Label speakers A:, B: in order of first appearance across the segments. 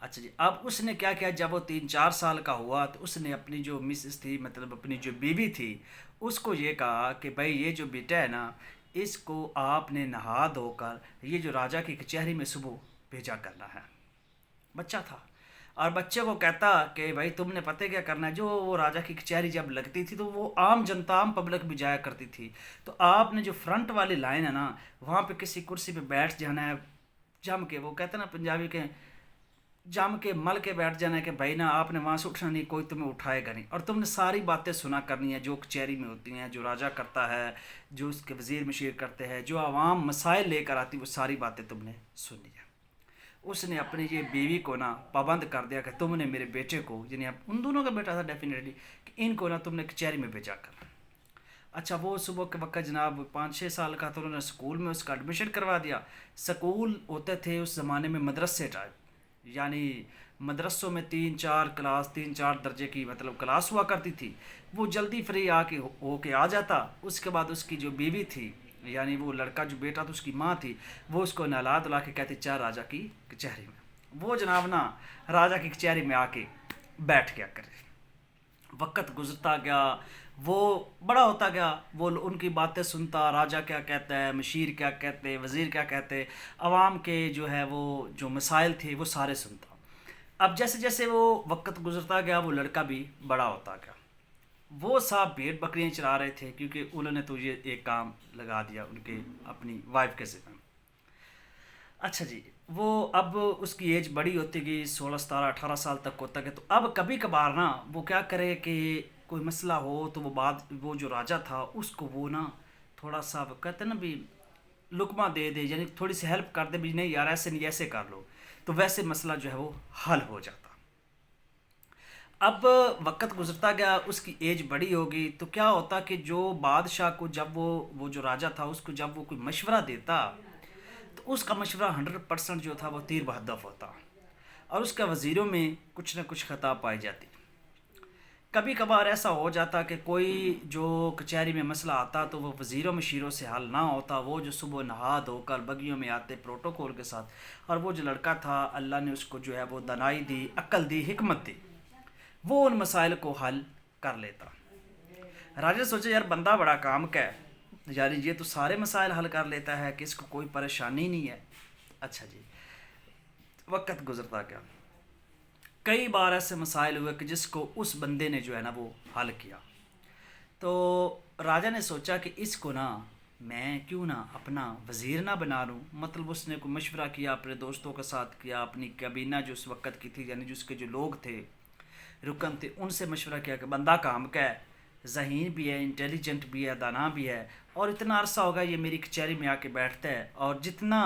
A: اچھا جی، اب اس نے کیا کیا، جب وہ 3 4 سال کا ہوا تو اس نے اپنی جو مسز تھی، مطلب اپنی جو بیوی تھی، اس کو یہ کہا کہ بھائی یہ جو بیٹا ہے نا، اس کو آپ نے نہا دھو کر یہ جو راجہ کی کچہری میں صبح بھیجا کرنا ہے۔ بچہ تھا، اور بچے کو کہتا کہ بھائی تم نے پتہ کیا کرنا ہے، جو وہ راجہ کی کچہری جب لگتی تھی تو وہ عام جنتا، عام پبلک بھی جایا کرتی تھی، تو آپ نے جو فرنٹ والی لائن ہے نا، وہاں پہ کسی کرسی پہ بیٹھ جانا ہے، جم کے، وہ کہتے ہیں نا پنجابی کے، جم کے مل کے بیٹھ جانا ہے کہ بھائی نا آپ نے وہاں سے اٹھنا نہیں، کوئی تمہیں اٹھائے گا نہیں، اور تم نے ساری باتیں سنا کرنی ہے جو کچہری میں ہوتی ہیں، جو راجہ کرتا ہے، جو اس کے وزیر مشیر کرتے ہیں، جو عوام مسائل لے کر آتی، وہ ساری باتیں تم نے سننی ہے۔ اس نے اپنی یہ بیوی کو نا پابند کر دیا کہ تم نے میرے بیٹے کو، یعنی اب ان دونوں کا بیٹا تھا ڈیفینیٹلی، کہ ان کو نا تم نے کچہری میں بھیجا کر۔ اچھا، وہ صبح کے وقت جناب 5 6 سال کا، تو انہوں نے اسکول میں اس کا ایڈمیشن کروا دیا۔ سکول ہوتے تھے اس زمانے میں مدرسے ٹائپ، یعنی مدرسوں میں 3 4 کلاس، 3 4 درجے کی مطلب کلاس ہوا کرتی تھی۔ وہ جلدی فری ہو کے آ جاتا۔ اس کے بعد اس کی جو بیوی تھی، یعنی وہ لڑکا جو بیٹا تھا، اس کی ماں تھی، وہ اس کو نہلا دھلا کے کہتی چار راجہ کی کچہری میں۔ وہ جناب نا راجہ کی کچہری میں آ کے بیٹھ گیا کرے۔ وقت گزرتا گیا، وہ بڑا ہوتا گیا، وہ ان کی باتیں سنتا، راجہ کیا کہتا ہے، مشیر کیا کہتے، وزیر کیا کہتے، عوام کے جو ہے وہ جو مسائل تھے وہ سارے سنتا۔ اب جیسے جیسے وہ وقت گزرتا گیا، وہ لڑکا بھی بڑا ہوتا گیا۔ وہ صاحب بھیڑ بکریاں چرا رہے تھے، کیونکہ انہوں نے تو یہ ایک کام لگا دیا ان کے اپنی وائف کے ذمہ۔ اچھا جی، وہ اب اس کی ایج بڑی ہوتی گئی، 16 17 18 سال تک ہوتا گیا، تو اب کبھی کبھار نا وہ کیا کرے کہ کوئی مسئلہ ہو تو وہ جو راجہ تھا اس کو وہ نا تھوڑا سا، وہ کہتے ہیں نا بھی، لقمہ دے دے، یعنی تھوڑی سی ہیلپ کر دے بھی، نہیں یار ایسے نہیں، ایسے کر لو، تو ویسے مسئلہ جو ہے وہ حل ہو جاتا۔ اب وقت گزرتا گیا، اس کی ایج بڑی ہوگی، تو کیا ہوتا کہ جو بادشاہ کو جب وہ جو راجہ تھا اس کو جب وہ کوئی مشورہ دیتا، تو اس کا مشورہ 100% جو تھا وہ تیر بہدف ہوتا، اور اس کا وزیروں میں کچھ نہ کچھ خطا پائی جاتی۔ کبھی کبھار ایسا ہو جاتا کہ کوئی جو کچہری میں مسئلہ آتا تو وہ وزیروں مشیروں سے حل نہ ہوتا، وہ جو صبح نہا دھو کر بگیوں میں آتے پروٹوکول کے ساتھ، اور وہ جو لڑکا تھا اللہ نے اس کو جو ہے وہ دانائی دی، عقل دی، حکمت دی، وہ ان مسائل کو حل کر لیتا۔ راجہ سوچے یار بندہ بڑا کام کا ہے، یعنی یہ تو سارے مسائل حل کر لیتا ہے کہ اس کو کوئی پریشانی نہیں ہے۔ اچھا جی، وقت گزرتا گیا، کئی بار ایسے مسائل ہوئے کہ جس کو اس بندے نے جو ہے نا وہ حل کیا۔ تو راجہ نے سوچا کہ اس کو نا میں کیوں نہ اپنا وزیر نہ بنا لوں، مطلب اس نے کوئی مشورہ کیا، اپنے دوستوں کے ساتھ کیا، اپنی کابینہ جو اس وقت کی تھی، یعنی جو اس کے جو لوگ تھے، رکن تھے، ان سے مشورہ کیا کہ بندہ کام کا ہے، ذہین بھی ہے، انٹیلیجنٹ بھی ہے، دانا بھی ہے، اور اتنا عرصہ ہوگا یہ میری کچہری میں آ کے بیٹھتا ہے، اور جتنا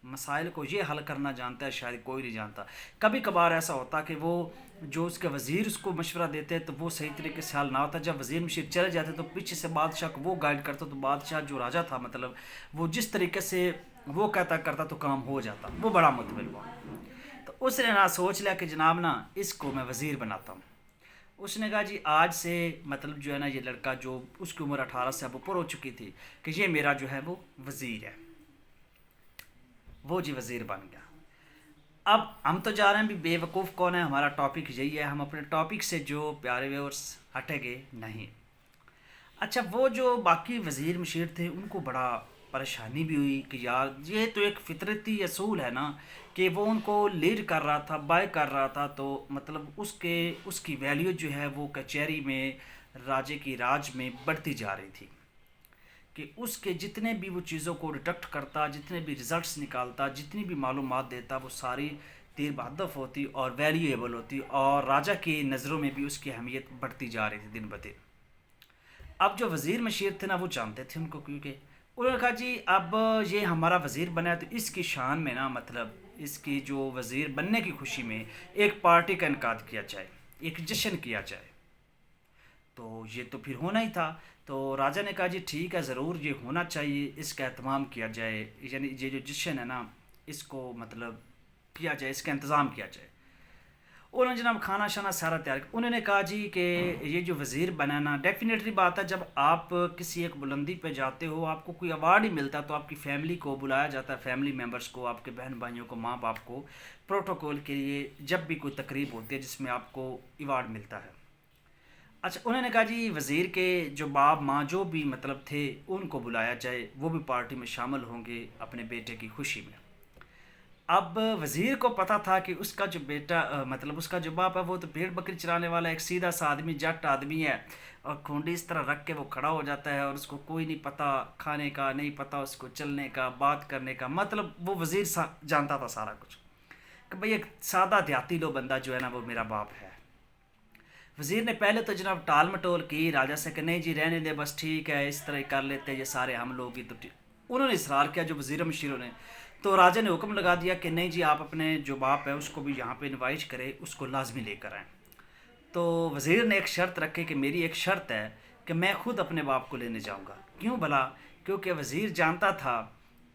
A: مسائل کو یہ حل کرنا جانتا ہے شاید کوئی نہیں جانتا۔ کبھی کبھار ایسا ہوتا کہ وہ جو اس کے وزیر اس کو مشورہ دیتے تو وہ صحیح طریقے سے حل نہ ہوتا، جب وزیر مشیر چلے جاتے تو پیچھے سے بادشاہ کو وہ گائیڈ کرتا، تو بادشاہ جو راجہ تھا مطلب وہ جس طریقے سے وہ کہتا کرتا تو کام ہو جاتا، وہ بڑا مطمئن ہوا۔ تو اس نے نا سوچ لیا کہ جناب نا اس کو میں وزیر بناتا ہوں۔ اس نے کہا جی آج سے مطلب جو ہے نا یہ لڑکا، جو اس کی عمر 18 سے اب اوپر ہو چکی تھی، کہ یہ میرا جو ہے وہ وزیر ہے۔ وہ جی وزیر بن گیا۔ اب ہم تو جا رہے ہیں بھی بے وقوف کون ہے، ہمارا ٹاپک یہی ہے، ہم اپنے ٹاپک سے جو پیارے ویورس ہٹیں گے نہیں۔ اچھا، وہ جو باقی وزیر مشیر تھے ان کو بڑا پریشانی بھی ہوئی کہ یار یہ تو ایک فطرتی اصول ہے نا کہ وہ ان کو لیڈ کر رہا تھا، بائے کر رہا تھا، تو مطلب اس کی ویلیو جو ہے وہ کچہری میں، راجے کی راج میں بڑھتی جا رہی تھی، کہ اس کے جتنے بھی وہ چیزوں کو ڈیٹیکٹ کرتا، جتنے بھی ریزلٹس نکالتا، جتنی بھی معلومات دیتا، وہ ساری تیر بہدف ہوتی اور ویلیویبل ہوتی، اور راجہ کی نظروں میں بھی اس کی اہمیت بڑھتی جا رہی تھی دن بدن۔ اب جو وزیر مشیر تھے نا وہ جانتے تھے ان کو، کیونکہ انہوں نے کہا جی اب یہ ہمارا وزیر بنا ہے تو اس کی شان میں نا، مطلب اس کی جو وزیر بننے کی خوشی میں ایک پارٹی کا انعقاد کیا جائے، ایک جشن کیا جائے۔ تو یہ تو پھر ہونا ہی تھا، تو راجہ نے کہا جی ٹھیک ہے، ضرور یہ ہونا چاہیے، اس کا اہتمام کیا جائے، یعنی یہ جو جشن ہے نا اس کو مطلب کیا جائے، اس کا انتظام کیا جائے۔ انہوں نے جناب کھانا شانا سارا تیار کیا. انہوں نے کہا جی کہ یہ جو وزیر بنانا ڈیفینیٹلی بات ہے، جب آپ کسی ایک بلندی پہ جاتے ہو، آپ کو کوئی ایوارڈ ہی ملتا ہے تو آپ کی فیملی کو بلایا جاتا ہے، فیملی ممبرس کو، آپ کے بہن بھائیوں کو، ماں باپ کو پروٹوکول کے لیے جب بھی کوئی تقریب ہوتی ہے جس میں آپ کو ایوارڈ ملتا ہے. اچھا انہوں نے کہا جی وزیر کے جو باپ ماں جو بھی مطلب تھے ان کو بلایا جائے، وہ بھی پارٹی میں شامل ہوں گے اپنے بیٹے کی خوشی میں. اب وزیر کو پتا تھا کہ اس کا جو بیٹا مطلب اس کا جو باپ ہے وہ تو بھیڑ بکری چرانے والا ایک سیدھا سا آدمی، جٹ آدمی ہے، اور کھونڈی اس طرح رکھ کے وہ کھڑا ہو جاتا ہے اور اس کو کوئی نہیں پتہ کھانے کا، نہیں پتہ اس کو چلنے کا، بات کرنے کا. مطلب وہ وزیر جانتا تھا سارا کچھ کہ بھئی ایک سادہ دیہاتی لو بندہ جو ہے نا وہ میرا باپ ہے. وزیر نے پہلے تو جناب ٹال مٹول کی راجا سے کہ نہیں جی رہنے دے، بس ٹھیک ہے اس طرح ہی کر لیتے، یہ سارے ہم لوگ ہی تو ٹھیک. انہوں نے اصرار کیا جو وزیر مشیروں نے، تو راجا نے حکم لگا دیا کہ نہیں جی آپ اپنے جو باپ ہے اس کو بھی یہاں پہ انوائٹ کرے، اس کو لازمی لے کر آئیں. تو وزیر نے ایک شرط رکھی کہ میری ایک شرط ہے کہ میں خود اپنے باپ کو لینے جاؤں گا. کیوں بھلا؟ کیونکہ وزیر جانتا تھا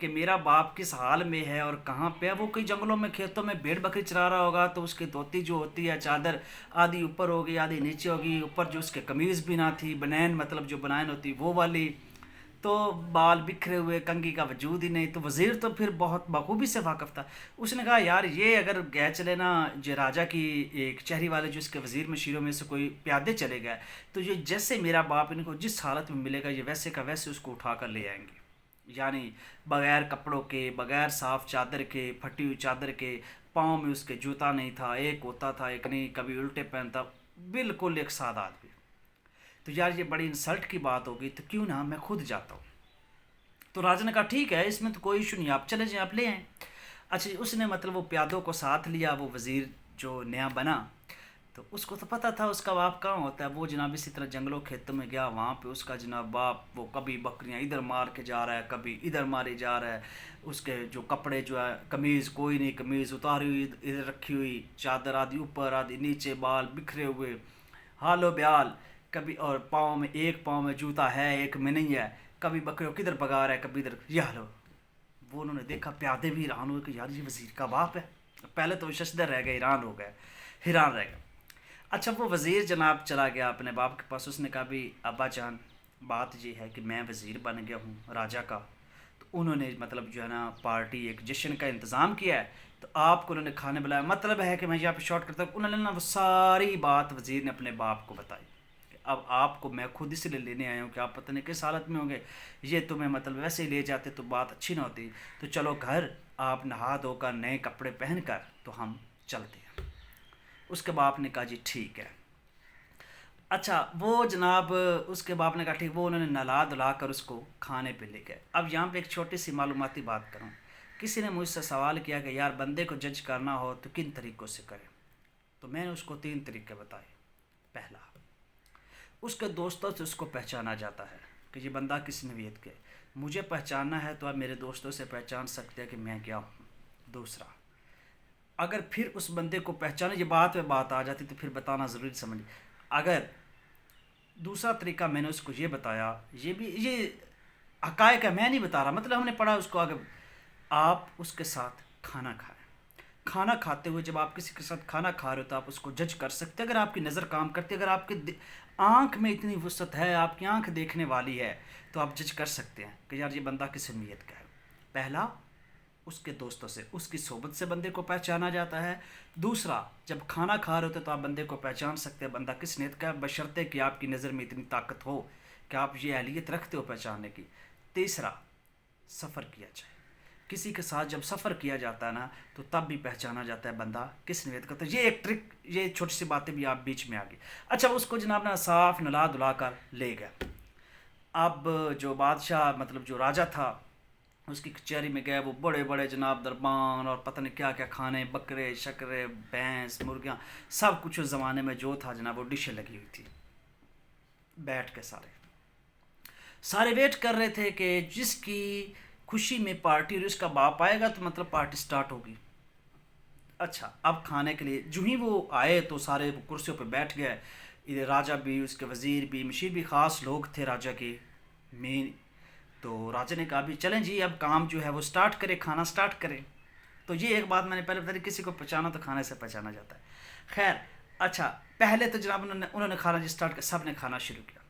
A: کہ میرا باپ کس حال میں ہے اور کہاں پہ ہے. وہ کئی جنگلوں میں کھیتوں میں بھیڑ بکری چرا رہا ہوگا، تو اس کی دھوتی جو ہوتی ہے چادر آدھی اوپر ہوگی آدھی نیچے ہوگی، اوپر جو اس کے قمیض بھی نہ تھی، بنین مطلب جو بنائن ہوتی وہ والی، تو بال بکھرے ہوئے، کنگھی کا وجود ہی نہیں. تو وزیر تو پھر بہت بخوبی سے واقف تھا. اس نے کہا یار یہ اگر گئے چلے نا جو راجا کی ایک چہری والے جو اس کے وزیر مشیروں میں سے کوئی پیادے چلے گئے، تو یہ جیسے میرا باپ ان کو جس حالت میں ملے گا یہ ویسے کا ویسے اس کو اٹھا کر لے آئیں گے. یعنی بغیر کپڑوں کے، بغیر صاف چادر کے، پھٹی ہوئی چادر کے، پاؤں میں اس کے جوتا نہیں تھا، ایک ہوتا تھا ایک نہیں، کبھی الٹے پہنتا، بالکل ایک سادہ آدمی. تو یار یہ بڑی انسلٹ کی بات ہوگی، تو کیوں نہ میں خود جاتا ہوں. تو راجا نے کہا ٹھیک ہے اس میں تو کوئی ایشو نہیں، آپ چلے جائیں، آپ لے آئیں. اچھا جی اس نے مطلب وہ پیادوں کو ساتھ لیا، وہ وزیر جو نیا بنا، تو اس کو تو پتہ تھا اس کا باپ کہاں ہوتا ہے. وہ جناب اسی طرح جنگلوں کھیتوں میں گیا، وہاں پہ اس کا جناب باپ وہ کبھی بکریاں ادھر مار کے جا رہا ہے، کبھی ادھر مارے جا رہا ہے. اس کے جو کپڑے جو ہے قمیض کوئی نہیں، قمیض اتاری ہوئی ادھر رکھی ہوئی، چادر آدھی اوپر آدھی نیچے، بال بکھرے ہوئے، حال و بیال. کبھی اور پاؤں میں ایک پاؤں میں جوتا ہے ایک میں نہیں ہے، کبھی بکریوں کدھر بگا رہا ہے کبھی ادھر، یہ حال ہو. وہ انہوں نے دیکھا، پیادے بھی حیران ہوئے کہ یار یہ وزیر کا باپ ہے. پہلے تو وہ ششدر رہ گئے، حیران ہو گئے، حیران رہ گئے. اچھا وہ وزیر جناب چلا گیا اپنے باپ کے پاس. اس نے کہا بھی ابا جان بات یہ ہے کہ میں وزیر بن گیا ہوں راجا کا، تو انہوں نے مطلب جو ہے نا پارٹی ایک جشن کا انتظام کیا ہے، تو آپ کو انہوں نے کھانے بلایا. مطلب ہے کہ میں یہاں پہ شارٹ کرتا ہوں، انہوں نے نا وہ ساری بات وزیر نے اپنے باپ کو بتائی کہ اب آپ کو میں خود اس لیے لینے آیا ہوں کہ آپ پتہ نہیں کس حالت میں ہوں گے، یہ تمہیں مطلب ویسے ہی لے جاتے تو بات اچھی نہ ہوتی. تو چلو گھر آپ نہا دھو کر نئے کپڑے پہن کر تو ہم چلتے ہیں. اس کے باپ نے کہا جی ٹھیک ہے. اچھا وہ جناب اس کے باپ نے کہا ٹھیک، وہ انہوں نے نلا دلا کر اس کو کھانے پہ لے گئے. اب یہاں پہ ایک چھوٹی سی معلوماتی بات کروں. کسی نے مجھ سے سوال کیا کہ یار بندے کو جج کرنا ہو تو کن طریقوں سے کریں، تو میں نے اس کو 3 طریقے بتائے. پہلا، اس کے دوستوں سے اس کو پہچانا جاتا ہے کہ یہ بندہ کس نوعیت کے. مجھے پہچاننا ہے تو آپ میرے دوستوں سے پہچان سکتے ہیں کہ میں کیا ہوں. دوسرا، اگر پھر اس بندے کو پہچانا، یہ بات پہ بات آ جاتی تو پھر بتانا ضروری سمجھ. اگر دوسرا طریقہ میں نے اس کو یہ بتایا، یہ بھی یہ حقائق ہے میں نہیں بتا رہا، مطلب ہم نے پڑھا اس کو. اگر آپ اس کے ساتھ کھانا کھائیں، کھانا کھاتے ہوئے جب آپ کسی کے ساتھ کھانا کھا رہے ہو تو آپ اس کو جج کر سکتے ہیں. اگر آپ کی نظر کام کرتی ہے، اگر آپ کے آنکھ میں اتنی وسعت ہے، آپ کی آنکھ دیکھنے والی ہے، تو آپ جج کر سکتے ہیں کہ یار یہ بندہ کس نیت کا ہے. پہلا، اس کے دوستوں سے، اس کی صحبت سے بندے کو پہچانا جاتا ہے. دوسرا، جب کھانا کھا رہے ہوتے تو آپ بندے کو پہچان سکتے ہیں بندہ کس نیت کا ہے، بشرطے کہ آپ کی نظر میں اتنی طاقت ہو کہ آپ یہ اہلیت رکھتے ہو پہچاننے کی. تیسرا، سفر کیا جائے، کسی کے ساتھ جب سفر کیا جاتا ہے نا تو تب بھی پہچانا جاتا ہے بندہ کس نیت کا. تو یہ ایک ٹرک، یہ چھوٹی سی باتیں بھی آپ بیچ میں آ گئی. اچھا اس کو جناب نا صاف نلا دلا کر لے گیا. اب جو بادشاہ مطلب جو راجا تھا اس کی کچہری میں گئے، وہ بڑے بڑے جناب دربان اور پتہ نہیں کیا کیا کھانے، بکرے شکرے بھینس مرغیاں سب کچھ اس زمانے میں جو تھا جناب وہ ڈشیں لگی ہوئی تھی. بیٹھ کے سارے ویٹ کر رہے تھے کہ جس کی خوشی میں پارٹی اور اس کا باپ آئے گا تو مطلب پارٹی سٹارٹ ہوگی. اچھا اب کھانے کے لیے جو ہی وہ آئے تو سارے کرسیوں پہ بیٹھ گئے. ادھر راجا بھی، اس کے وزیر بھی، مشیر بھی، خاص لوگ تھے راجا کے مین. تو راجا نے کہا بھی چلیں جی اب کام جو ہے وہ سٹارٹ کرے، کھانا سٹارٹ کرے. تو یہ ایک بات میں نے پہلے بتا دی، کسی کو پہچانا تو کھانے سے پہچانا جاتا ہے۔ خیر، اچھا، پہلے تو جناب انہوں نے کھانا اسٹارٹ کیا، سب نے کھانا شروع کیا۔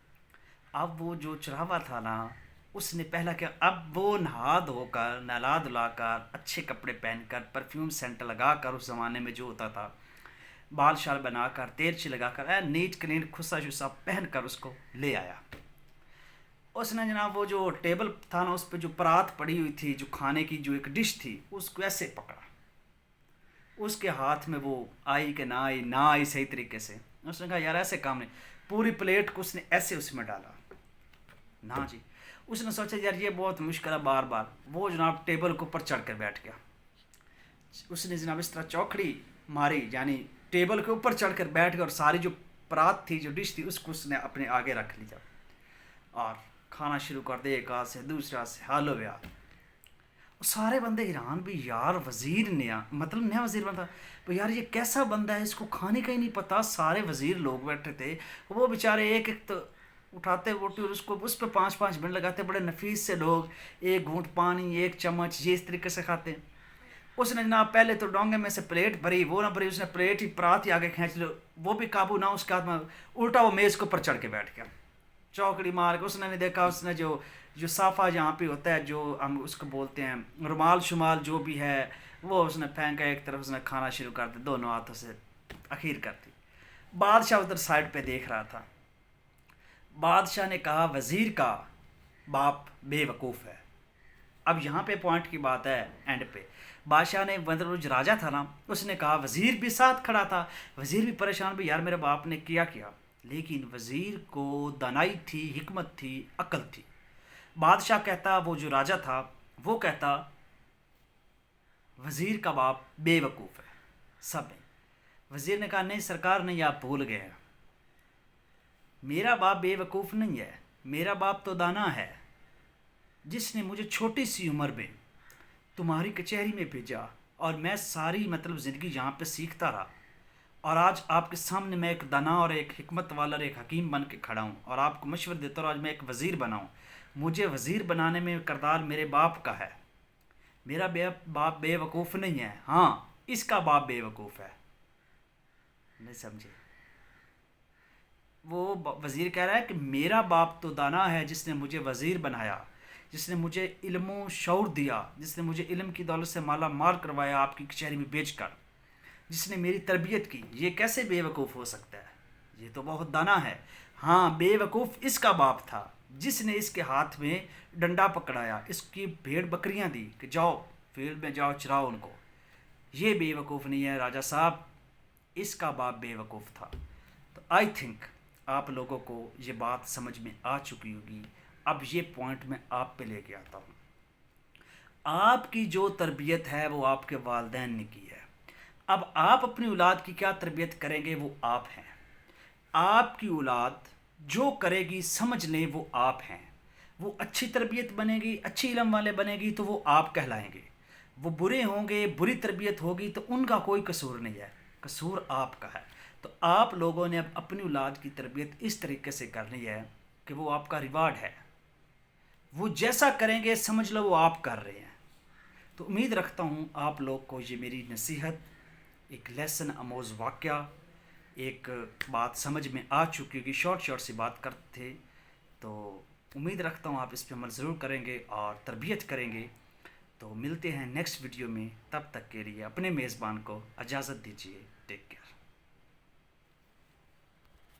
A: اب وہ جو چڑھاوا تھا نا، اس نے پہلا کیا، اب وہ نہا دھو کر، نہلا دھلا کر، اچھے کپڑے پہن کر، پرفیوم سینٹ لگا کر، اس زمانے میں جو ہوتا تھا، بال شال بنا کر، تیرچی لگا کر، نیٹ کلین خصا شسا پہن کر اس کو لے آیا۔ اس نے جناب وہ جو ٹیبل تھا نا، اس پہ جو پرات پڑی ہوئی تھی، جو کھانے کی جو ایک ڈش تھی، اس کو ایسے پکڑا۔ اس کے ہاتھ میں وہ آئی کہ نہ آئی، نہ آئی صحیح طریقے سے۔ اس نے کہا یار ایسے کام نہیں، پوری پلیٹ کو اس نے ایسے اس میں ڈالا، نہ جی۔ اس نے سوچا یار یہ بہت مشکل ہے، بار بار وہ جناب ٹیبل کے اوپر چڑھ کر بیٹھ گیا۔ اس نے جناب اس طرح چوکڑی ماری، یعنی ٹیبل کے اوپر چڑھ کر بیٹھ گیا، اور ساری جو پرات تھی، جو ڈش تھی، اس کو اس نے اپنے آگے رکھ لیا اور کھانا شروع کر دے، ایک ہاتھ سے دوسرا سے، حالو بیار۔ سارے بندے حیران بھی، یار وزیر نیا، مطلب نیا وزیر بنتا، تو یار یہ کیسا بندہ ہے، اس کو کھانے کا ہی نہیں پتا۔ سارے وزیر لوگ بیٹھے تھے، وہ بیچارے ایک ایک تو اٹھاتے روٹی اور اس کو اس پہ 5 منٹ لگاتے، بڑے نفیس سے لوگ، ایک گھونٹ پانی، ایک چمچ، یہ اس طریقے سے کھاتے ہیں۔ اس نے جناب پہلے تو ڈونگے میں سے پلیٹ بھری، وہ نہ بھری، اس نے پلیٹ ہی پرات ہی آگے کھینچ لو، وہ بھی قابو نہ، اس کے ہاتھ میں الٹا وہ میز کے اوپر چڑھ کے بیٹھ گیا، چوکڑی مار کے۔ اس نے نہیں دیکھا، اس نے جو صافہ جہاں پہ ہوتا ہے، جو ہم اس کو بولتے ہیں رومال شمال جو بھی ہے، وہ اس نے پھینکا ایک طرف، اس نے کھانا شروع کر دیا، دونوں ہاتھوں سے اخیر کر دی۔ بادشاہ ادھر سائڈ پہ دیکھ رہا تھا۔ بادشاہ نے کہا وزیر کا باپ بے وقوف ہے۔ اب یہاں پہ پوائنٹ کی بات ہے، اینڈ پہ بادشاہ نے، مطلب جو راجا تھا نا، اس نے کہا، وزیر بھی ساتھ کھڑا تھا، وزیر بھی پریشان بھی، یار میرے باپ نے کیا، لیکن وزیر کو دانائی تھی، حکمت تھی، عقل تھی۔ بادشاہ کہتا، وہ جو راجا تھا وہ کہتا وزیر کا باپ بے وقوف ہے، سب نے۔ وزیر نے کہا نہیں سرکار، نہیں آپ بھول گئے ہیں، میرا باپ بے وقوف نہیں ہے، میرا باپ تو دانا ہے، جس نے مجھے چھوٹی سی عمر میں تمہاری کچہری میں بھیجا، اور میں ساری مطلب زندگی یہاں پہ سیکھتا رہا، اور آج آپ کے سامنے میں ایک دانا اور ایک حکمت والا اور ایک حکیم بن کے کھڑا ہوں، اور آپ کو مشورہ دیتا ہوں، آج میں ایک وزیر بنا ہوں۔ مجھے وزیر بنانے میں کردار میرے باپ کا ہے، میرا باپ بے وقوف نہیں ہے، ہاں اس کا باپ بے وقوف ہے۔ نہیں سمجھے؟ وہ وزیر کہہ رہا ہے کہ میرا باپ تو دانا ہے، جس نے مجھے وزیر بنایا، جس نے مجھے علم و شعور دیا، جس نے مجھے علم کی دولت سے مالا مال کروایا آپ کی کچہری میں بیچ کر، جس نے میری تربیت کی، یہ کیسے بے وقوف ہو سکتا ہے؟ یہ تو بہت دانا ہے۔ ہاں بے وقوف اس کا باپ تھا، جس نے اس کے ہاتھ میں ڈنڈا پکڑایا، اس کی بھیڑ بکریاں دی کہ جاؤ فیلڈ میں جاؤ چراؤ ان کو۔ یہ بے وقوف نہیں ہے راجا صاحب، اس کا باپ بے وقوف تھا۔ تو آئی تھنک آپ لوگوں کو یہ بات سمجھ میں آ چکی ہوگی۔ اب یہ پوائنٹ میں آپ پہ لے کے آتا ہوں۔ آپ کی جو تربیت ہے وہ آپ کے والدین نے کی ہے، اب آپ اپنی اولاد کی کیا تربیت کریں گے وہ آپ ہیں۔ آپ کی اولاد جو کرے گی سمجھ لیں وہ آپ ہیں۔ وہ اچھی تربیت بنے گی، اچھی علم والے بنے گی تو وہ آپ کہلائیں گے۔ وہ برے ہوں گے، بری تربیت ہوگی تو ان کا کوئی قصور نہیں ہے، قصور آپ کا ہے۔ تو آپ لوگوں نے اب اپنی اولاد کی تربیت اس طریقے سے کرنی ہے کہ وہ آپ کا ریوارڈ ہے، وہ جیسا کریں گے سمجھ لو وہ آپ کر رہے ہیں۔ تو امید رکھتا ہوں آپ لوگ کو یہ میری نصیحت، ایک لیسن آموز واقعہ، ایک بات سمجھ میں آ چکی ہوگی۔ شارٹ سی بات کرتے تھے، تو امید رکھتا ہوں آپ اس پہ عمل ضرور کریں گے اور تربیت کریں گے۔ تو ملتے ہیں نیکسٹ ویڈیو میں، تب تک کے لیے اپنے میزبان کو اجازت دیجیے، ٹیک کیئر۔